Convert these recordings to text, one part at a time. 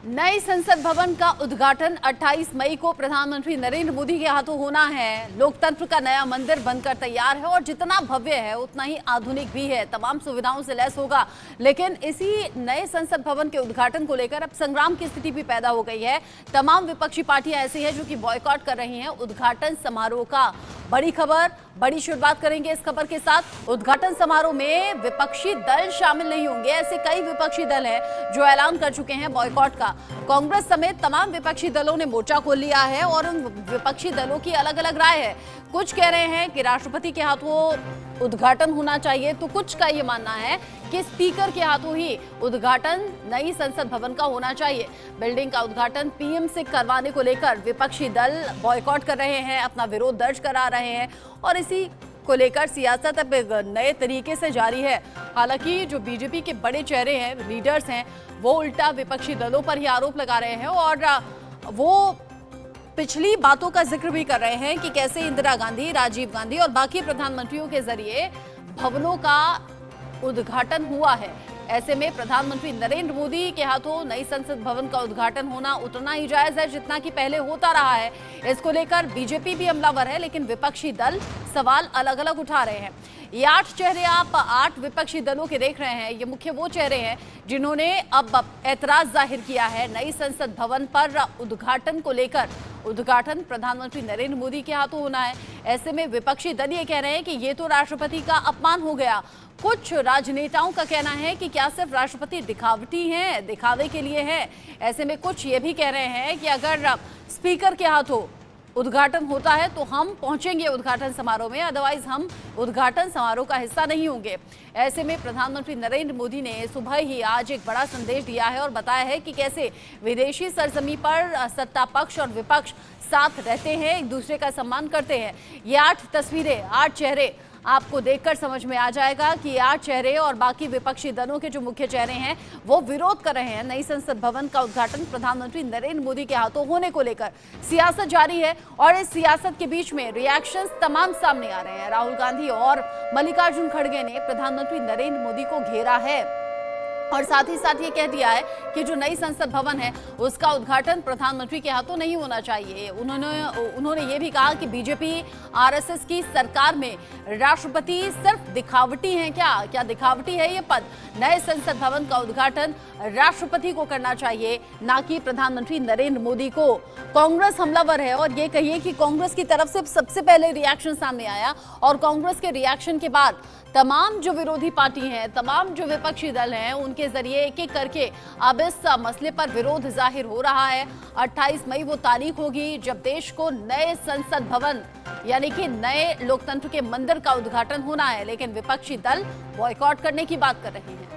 नए संसद भवन का उद्घाटन 28 मई को प्रधानमंत्री नरेंद्र मोदी के हाथों होना है। लोकतंत्र का नया मंदिर बनकर तैयार है और जितना भव्य है उतना ही आधुनिक भी है, तमाम सुविधाओं से लैस होगा। लेकिन इसी नए संसद भवन के उद्घाटन को लेकर अब संग्राम की स्थिति भी पैदा हो गई है। तमाम विपक्षी पार्टियां ऐसी हैं जो कि बॉयकॉट कर रही हैं उद्घाटन समारोह का। बड़ी खबर, बड़ी शुरुआत करेंगे इस खबर के साथ। उद्घाटन समारोह में विपक्षी दल शामिल नहीं होंगे। ऐसे कई विपक्षी दल हैं जो ऐलान कर चुके हैं बॉयकॉट का। कांग्रेस समेत तमाम विपक्षी दलों ने मोर्चा खोल लिया है और उन विपक्षी दलों की अलग अलग राय है। कुछ कह रहे हैं कि राष्ट्रपति के हाथों उद्घाटन होना चाहिए, तो कुछ का ये मानना है कि स्पीकर के हाथों ही उद्घाटन नई संसद भवन का होना चाहिए। बिल्डिंग का उद्घाटन पीएम से करवाने को लेकर विपक्षी दल बॉयकॉट कर रहे हैं, अपना विरोध दर्ज करा रहे हैं और इसी को लेकर सियासत अब नए तरीके से जारी है। हालांकि जो बीजेपी के बड़े चेहरे हैं, लीडर्स हैं, वो उल्टा विपक्षी दलों पर ही आरोप लगा रहे हैं और वो पिछली बातों का जिक्र भी कर रहे हैं कि कैसे इंदिरा गांधी, राजीव गांधी और बाकी प्रधानमंत्रियों के जरिए भवनों का उद्घाटन हुआ है। ऐसे में प्रधानमंत्री नरेंद्र मोदी के हाथों नई संसद भवन का उद्घाटन होना उतना ही जायज है जितना कि पहले होता रहा है। इसको लेकर बीजेपी भी हमलावर है, लेकिन विपक्षी दल सवाल अलग अलग उठा रहे हैं। ये 8 चेहरे आप 8 विपक्षी दलों के देख रहे हैं। ये मुख्य वो चेहरे हैं जिन्होंने अब ऐतराज जाहिर किया है नई संसद भवन पर उद्घाटन को लेकर। उद्घाटन प्रधानमंत्री नरेंद्र मोदी के हाथों होना है। ऐसे में विपक्षी दल ये कह रहे हैं कि ये तो राष्ट्रपति का अपमान हो गया। कुछ राजनेताओं का कहना है कि क्या सिर्फ राष्ट्रपति दिखावटी हैं, दिखावे के लिए है। ऐसे में कुछ ये भी कह रहे हैं कि अगर स्पीकर के हाथों उद्घाटन होता है तो हम पहुंचेंगे उद्घाटन समारोह में, अदरवाइज हम उद्घाटन समारोह का हिस्सा नहीं होंगे। ऐसे में प्रधानमंत्री नरेंद्र मोदी ने सुबह ही आज एक बड़ा संदेश दिया है और बताया है कि कैसे विदेशी सरजमी पर सत्ता पक्ष और विपक्ष साथ रहते हैं, एक दूसरे का सम्मान करते हैं। ये 8 तस्वीरें, 8 चेहरे आपको देखकर समझ में आ जाएगा कि 8 चेहरे और बाकी विपक्षी दलों के जो मुख्य चेहरे हैं वो विरोध कर रहे हैं नई संसद भवन का उद्घाटन प्रधानमंत्री नरेंद्र मोदी के हाथों होने को लेकर। सियासत जारी है और इस सियासत के बीच में रिएक्शंस तमाम सामने आ रहे हैं। राहुल गांधी और मल्लिकार्जुन खड़गे ने प्रधानमंत्री नरेंद्र मोदी को घेरा है और साथ ही साथ ये कह दिया है कि जो नई संसद भवन है उसका उद्घाटन प्रधानमंत्री के हाथों नहीं होना चाहिए। उन्होंने ये भी कहा कि बीजेपी आरएसएस की सरकार में राष्ट्रपति सिर्फ दिखावटी हैं। क्या दिखावटी है ये पद? नए संसद भवन का उद्घाटन राष्ट्रपति को करना चाहिए, ना कि प्रधानमंत्री नरेंद्र मोदी को। कांग्रेस हमलावर है और ये कहिए कि कांग्रेस की तरफ से सबसे पहले रिएक्शन सामने आया और कांग्रेस के रिएक्शन के बाद तमाम जो विरोधी पार्टी हैं, तमाम जो विपक्षी दल हैं, उनके जरिए एक एक करके अब इस मसले पर विरोध जाहिर हो रहा है। 28 मई वो तारीख होगी जब देश को नए संसद भवन यानी कि नए लोकतंत्र के मंदिर का उद्घाटन होना है, लेकिन विपक्षी दल बॉयकॉट करने की बात कर रहे हैं।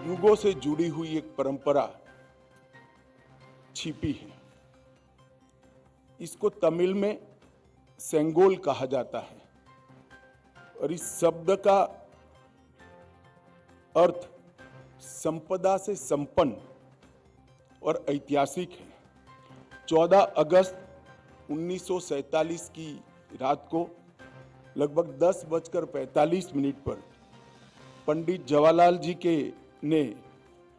युगों से जुड़ी हुई एक परंपरा छिपी है। इसको तमिल में सेंगोल कहा जाता है और इस शब्द का अर्थ संपदा से संपन्न और ऐतिहासिक है। 14 अगस्त 1947 की रात को लगभग 10:45 पर पंडित जवाहरलाल जी ने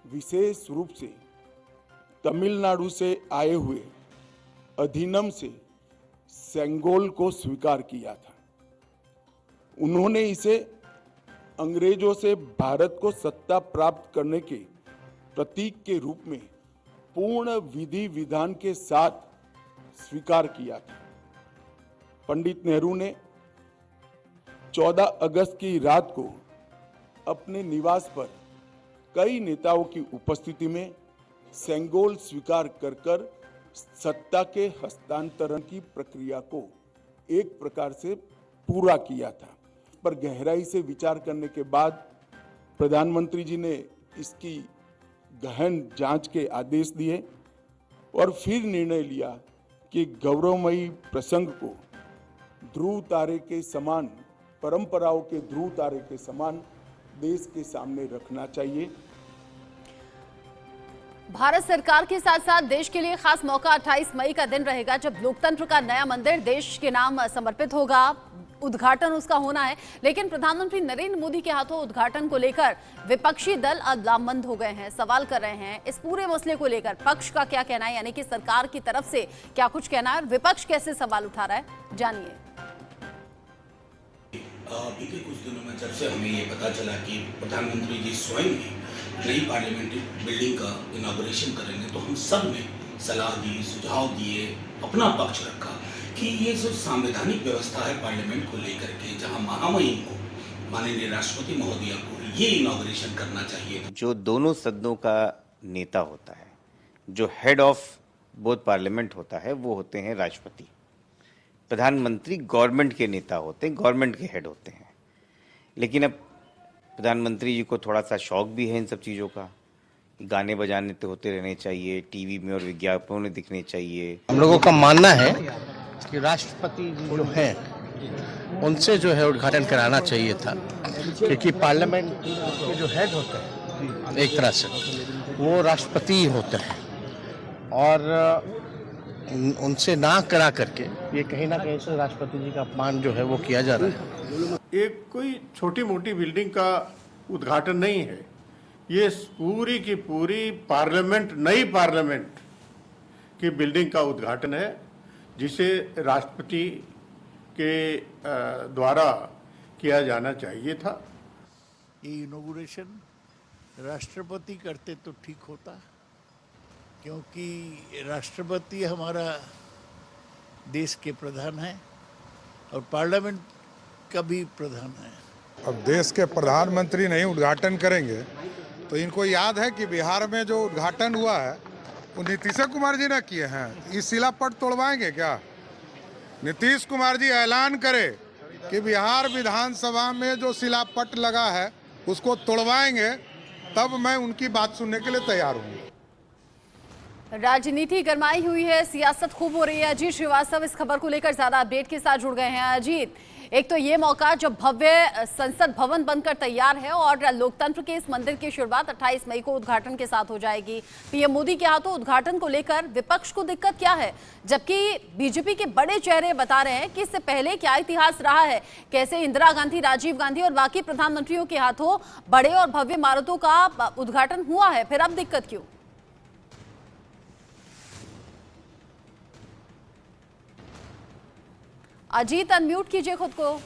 विशेष रूप से तमिलनाडु से आए हुए अधिनम से सेंगोल को स्वीकार किया था। उन्होंने इसे अंग्रेजों से भारत को सत्ता प्राप्त करने के प्रतीक के रूप में पूर्ण विधि विधान के साथ स्वीकार किया था। पंडित नेहरू ने 14 अगस्त की रात को अपने निवास पर कई नेताओं की उपस्थिति में सेंगोल स्वीकार कर सत्ता के हस्तांतरण की प्रक्रिया को एक प्रकार से पूरा किया था। पर गहराई से विचार करने के बाद प्रधानमंत्री जी ने इसकी गहन जांच के आदेश दिए और फिर निर्णय लिया कि गौरवमयी प्रसंग को ध्रुव तारे के समान, परंपराओं के ध्रुव तारे के समान देश के सामने रखना चाहिए। भारत सरकार के साथ साथ देश के लिए खास मौका 28 मई का दिन रहेगा जब लोकतंत्र का नया मंदिर देश के नाम समर्पित होगा। उद्घाटन उसका होना है। लेकिन प्रधानमंत्री नरेंद्र मोदी के हाथों उद्घाटन को लेकर विपक्षी दल अदलामंद हो गए हैं, सवाल कर रहे हैं इस पूरे मसले को लेकर पक्ष का क्या कहना है, यानी कि सरकार की तरफ से क्या कुछ कहना है और विपक्ष कैसे सवाल उठा रहा है, जानिए। बीते कुछ दिनों में जब से हमें ये पता चला कि प्रधानमंत्री जी स्वयं ही नई पार्लियामेंट्री बिल्डिंग का इनॉग्रेशन करेंगे, तो हम सब ने सलाह दी, सुझाव दिए, अपना पक्ष रखा कि ये जो संवैधानिक व्यवस्था है पार्लियामेंट को लेकर के, जहां महामहिम को, माननीय राष्ट्रपति महोदया को ये इनॉग्रेशन करना चाहिए। जो दोनों सदनों का नेता होता है, जो हेड ऑफ बोथ पार्लियामेंट होता है, वो होते हैं राष्ट्रपति। प्रधानमंत्री गवर्नमेंट के नेता होते हैं, गवर्नमेंट के हेड होते हैं। लेकिन अब प्रधानमंत्री जी को थोड़ा सा शौक भी है इन सब चीज़ों का, गाने बजाने तो होते रहने चाहिए, टीवी में और विज्ञापनों में दिखने चाहिए। हम लोगों का मानना है कि राष्ट्रपति जी जो हैं उनसे जो है उद्घाटन कराना चाहिए था, क्योंकि पार्लियामेंट के जो हेड होते हैं एक तरह से वो राष्ट्रपति होते हैं, और उनसे ना करा करके ये कहीं ना कहीं से राष्ट्रपति जी का अपमान जो है वो किया जा रहा है। एक कोई छोटी मोटी बिल्डिंग का उद्घाटन नहीं है, ये पूरी की पूरी पार्लियामेंट, नई पार्लियामेंट की बिल्डिंग का उद्घाटन है, जिसे राष्ट्रपति के द्वारा किया जाना चाहिए था। ये इनॉग्रेशन राष्ट्रपति करते तो ठीक होता, क्योंकि राष्ट्रपति हमारा देश के प्रधान है और पार्लियामेंट का भी प्रधान है। अब देश के प्रधानमंत्री नहीं उद्घाटन करेंगे तो इनको याद है कि बिहार में जो उद्घाटन हुआ है वो नीतीश कुमार जी ने किए हैं। इस शिलापट तोड़वाएंगे क्या? नीतीश कुमार जी ऐलान करे कि बिहार विधानसभा में जो शिलापट लगा है उसको तोड़वाएंगे, तब मैं उनकी बात सुनने के लिए तैयार हूँ। राजनीति गरमाई हुई है, सियासत खूब हो रही है। अजीत श्रीवास्तव इस खबर को लेकर ज्यादा अपडेट के साथ जुड़ गए हैं। अजीत, एक तो ये मौका जब भव्य संसद भवन बनकर तैयार है और लोकतंत्र के इस मंदिर की शुरुआत 28 मई को उद्घाटन के साथ हो जाएगी। पीएम मोदी के हाथों उद्घाटन को लेकर विपक्ष को दिक्कत क्या है, जबकि बीजेपी के बड़े चेहरे बता रहे हैं कि इससे पहले क्या इतिहास रहा है, कैसे इंदिरा गांधी, राजीव गांधी और बाकी प्रधानमंत्रियों के हाथों बड़े और भव्य इमारतों का उद्घाटन हुआ है, फिर अब दिक्कत क्यों? अजीत, अनम्यूट कीजिए खुद को।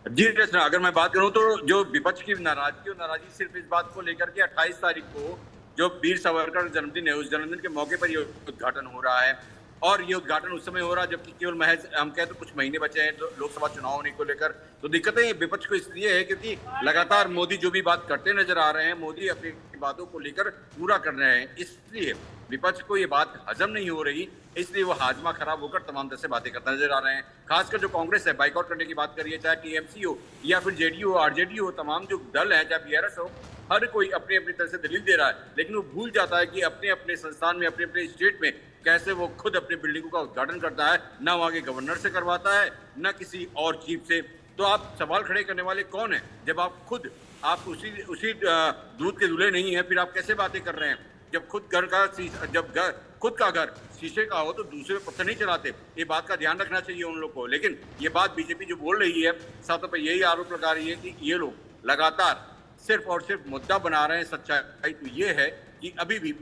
जी रचना, अगर मैं बात करूं तो जो विपक्ष की नाराजगी सिर्फ इस बात को लेकर के 28 तारीख को जो वीर सावरकर जन्मदिन है, उस जन्मदिन के मौके पर ये उद्घाटन हो रहा है। और ये उद्घाटन उस समय हो रहा है जबकि केवल महज हम कहें तो कुछ महीने बचे हैं तो लोकसभा चुनाव होने को लेकर। तो दिक्कतें विपक्ष को इसलिए है क्योंकि लगातार मोदी जो भी बात करते नजर आ रहे हैं, मोदी अपनी बातों को लेकर पूरा कर रहे हैं, इसलिए विपक्ष को ये बात हजम नहीं हो रही, इसलिए वो हाजमा खराब होकर तमाम तरह से बातें करते नजर आ रहे हैं। खासकर जो कांग्रेस है, बाइकआउट करने की बात करिए, चाहे टीएमसी हो या फिर जेडीयू हो, आरजेडी हो, तमाम जो दल है, चाहे बीआरएस हो, हर कोई अपनी अपनी तरह से दलील दे रहा है, लेकिन वो भूल जाता है कि अपने अपने संस्थान में, अपने अपने स्टेट में कैसे वो खुद अपनी बिल्डिंगों का उद्घाटन करता है, ना वहाँ के गवर्नर से करवाता है, ना किसी और चीफ से। तो आप सवाल खड़े करने वाले कौन है जब आप उसी दूध के दूल्हे नहीं है, फिर आप कैसे बातें कर रहे हैं? जब खुद खुद का घर शीशे का हो तो दूसरे पे पत्थर नहीं चलाते। ये बात का ध्यान रखना चाहिए उन लोग को। लेकिन ये बात बीजेपी जो बोल रही है, साथ में यही आरोप लगा रही है कि ये लोग लगातार सिर्फ और सिर्फ मुद्दा बना रहे हैं। सच्चाई तो ये है कि अभी भी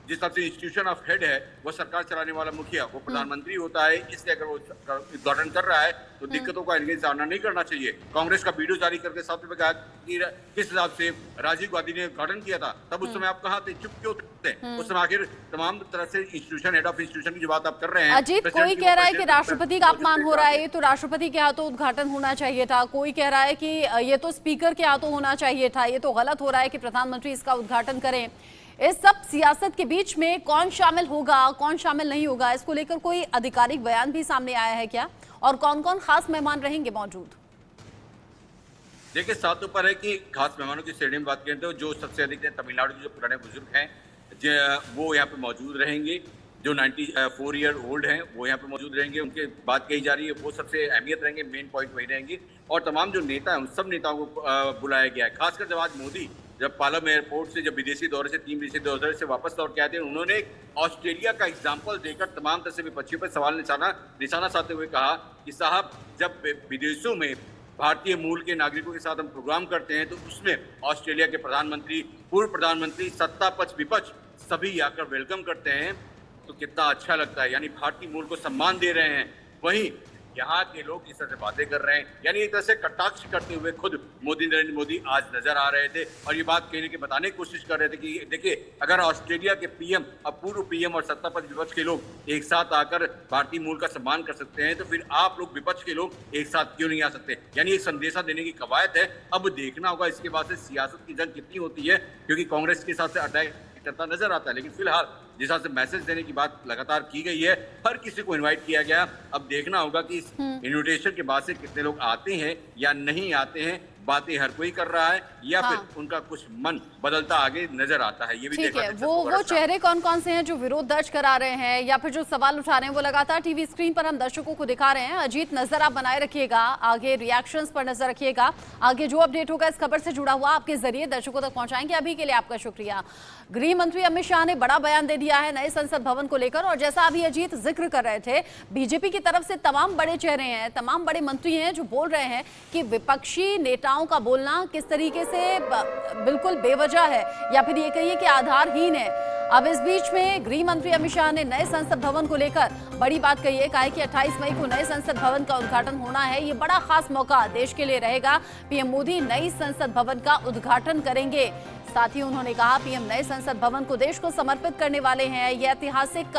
जिस तरह से इंस्टीट्यूशन ऑफ हेड है वो सरकार चलाने वाला मुखिया, वो प्रधानमंत्री होता है, इसलिए अगर वो उद्घाटन कर रहा है तो दिक्कतों का इनके सामना नहीं करना चाहिए। कांग्रेस का वीडियो जारी करके साथ में कहा कि किस हिसाब से राजीव गांधी ने उद्घाटन किया था, तब उस समय आप कहाँ थे, चुप क्यों थे? उस समय आखिर तमाम तरह से इंस्टीट्यूशन, हेड ऑफ इंस्टीट्यूशन की जो बात आप कर रहे हैं। अजीत, कोई कह रहा है कि राष्ट्रपति का अपमान हो रहा है, ये तो राष्ट्रपति के हाथों उद्घाटन होना चाहिए था। कोई कह रहा है कि ये तो स्पीकर के हाथों होना चाहिए था, ये तो गलत हो रहा है कि प्रधानमंत्री इसका उद्घाटन करें। इस सब सियासत के बीच में कौन शामिल होगा, कौन शामिल नहीं होगा, इसको लेकर कोई आधिकारिक बयान भी सामने आया है क्या? और कौन कौन खास मेहमान रहेंगे मौजूद? देखिए, साथ ऊपर है कि खास मेहमानों की श्रेणी में बात करें तो जो सबसे अधिक है तमिलनाडु के जो पुराने बुजुर्ग हैं वो यहाँ पे मौजूद रहेंगे। जो 94 ईयर ओल्ड हैं वो यहाँ पे मौजूद रहेंगे, उनके बात कही जा रही है, वो सबसे अहमियत रहेंगे, मेन पॉइंट वही रहेंगे। और तमाम जो नेता हैं उन सब नेताओं को बुलाया गया है। खासकर जब आज मोदी जब पालम एयरपोर्ट से जब विदेशी दौरे से 3 विदेशी दौरे से वापस लौट के आए थे, उन्होंने एक ऑस्ट्रेलिया का एग्जाम्पल देकर तमाम तरह से विपक्षियों पर सवाल निशाना साधते हुए कहा कि साहब, जब विदेशों में भारतीय मूल के नागरिकों के साथ हम प्रोग्राम करते हैं तो उसमें ऑस्ट्रेलिया के प्रधानमंत्री, पूर्व प्रधानमंत्री, सत्ता पक्ष विपक्ष सभी आकर वेलकम करते हैं तो कितना अच्छा लगता है। यानी भारतीय मूल को सम्मान दे रहे हैं, वहीं यहाँ के लोग इस तरह से बातें कर रहे हैं। यानी एक तरह से कटाक्ष करते हुए खुद नरेंद्र मोदी आज नजर आ रहे थे और ये बात कहने के बताने की कोशिश कर रहे थे कि देखिए, अगर ऑस्ट्रेलिया के पीएम, अब पूर्व पीएम और सत्ता पक्ष विपक्ष के लोग एक साथ आकर भारतीय मूल का सम्मान कर सकते हैं तो फिर आप लोग विपक्ष के लोग एक साथ क्यों नहीं आ सकते। यानी एक संदेशा देने की कवायद है। अब देखना होगा इसके बाद से सियासत की जंग कितनी होती है, क्योंकि कांग्रेस के साथ से अटैक करता नजर आता है। लेकिन फिलहाल जिस तरह से मैसेज देने की बात लगातार की गई है, हर किसी को इनवाइट किया गया। अब देखना होगा कि इस इनविटेशन के बाद से कितने लोग आते हैं या नहीं आते हैं। बातें हर कोई कर रहा है या फिर उनका कुछ मन बदलता आगे नजर आता है, ये भी ठीक है। वो चेहरे कौन कौन से हैं जो विरोध दर्ज करा रहे हैं या फिर जो सवाल उठा रहे हैं, वो लगातार टीवी स्क्रीन पर हम दर्शकों को दिखा रहे हैं। अजीत, नजर आप बनाए रखिएगा, आगे रिएक्शंस पर नजर रखिएगा। आगे जो अपडेट होगा इस खबर से जुड़ा हुआ आपके जरिए दर्शकों तक पहुंचाएंगे। अभी के लिए आपका शुक्रिया। गृह मंत्री अमित शाह ने बड़ा बयान दे दिया है नए संसद भवन को लेकर, और जैसा अभी अजीत जिक्र कर रहे थे, बीजेपी की तरफ से तमाम बड़े चेहरे हैं, तमाम बड़े मंत्री हैं जो बोल रहे हैं कि विपक्षी नेताओं का बोलना किस तरीके से बिल्कुल बेवजह है या फिर ये कहिए कि आधारहीन है। अब इस बीच में गृह मंत्री अमित शाह ने नए संसद भवन को लेकर बड़ी बात कही है। कहा है कि 28 मई को नए संसद भवन का उद्घाटन होना है। ये बड़ा खास मौका देश के लिए रहेगा। पीएम मोदी नई संसद भवन का उद्घाटन करेंगे। साथ ही उन्होंने कहा पीएम नए संसद भवन को देश को समर्पित करने वाले हैं। यह ऐतिहासिक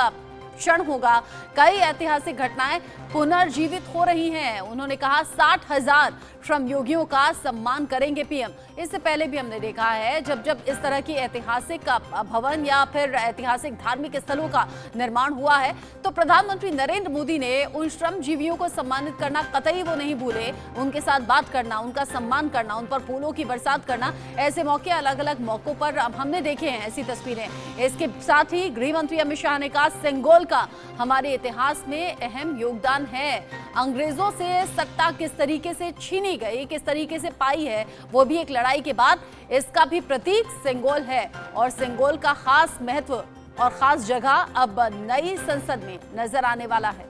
क्षण होगा। कई ऐतिहासिक घटनाएं पुनर्जीवित हो रही हैं। उन्होंने कहा 60,000 श्रमयोगियों का सम्मान करेंगे पीएम। इससे पहले भी हमने देखा है जब जब इस तरह की ऐतिहासिक भवन या फिर ऐतिहासिक धार्मिक स्थलों का निर्माण हुआ है तो प्रधानमंत्री नरेंद्र मोदी ने उन श्रमजीवियों को सम्मानित करना कतई वो नहीं भूले। उनके साथ बात करना, उनका सम्मान करना, उन पर फूलों की बरसात करना, ऐसे मौके अलग अलग मौकों पर हमने देखे हैं ऐसी तस्वीरें। इसके साथ ही गृह मंत्री अमित शाह ने कहा सेंगोल का हमारे इतिहास में अहम योगदान है। अंग्रेजों से सत्ता किस तरीके से छीनी गई, किस तरीके से पाई है, वो भी एक लड़ाई के बाद इसका भी प्रतीक सेंगोल है। और सेंगोल का खास महत्व और खास जगह अब नई संसद में नजर आने वाला है।